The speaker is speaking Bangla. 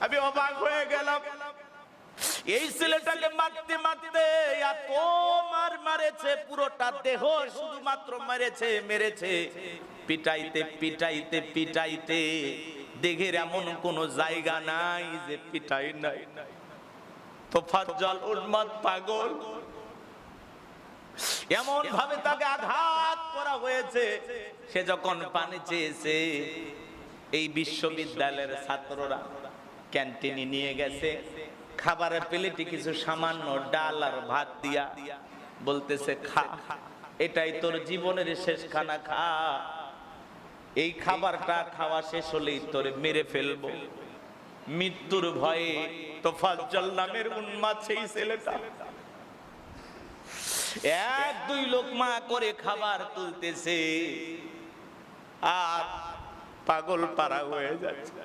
আমি অবাক হয়ে গেলাম। এই ছেলেটাকে মারতে মারতে এত মারেছে, পুরোটা দেহ শুধুমাত্র মেরেছে। পিটাইতে পিটাইতে পিটাইতে দেহের এমন কোন জায়গা নাই যে পিটাই নাই। তোফাজ্জল উন্মাদ পাগল, এমন ভাবে তাকে আঘাত করা হয়েছে। সে যখন পানি চেয়েছে, এই বিশ্ববিদ্যালয়ের ছাত্ররা ক্যান্টিনে নিয়ে গেছে, খাবারের প্লেটে কিছু সামান্য ডাল আর ভাত দিয়া বলতেছে খা, এটাই তোর জীবনের শেষ খানা, খা। এই খাবারটা খাওয়া শেষ হলেই তোরে মেরে ফেলবো। মৃত্যুর ভয়ে তোফাজ্জল নামের উন্মাদ সেই ছেলেটা এক দুই লোকমা করে খাবার তুলতেছে আর পাগল পারা হয়ে যাচ্ছে।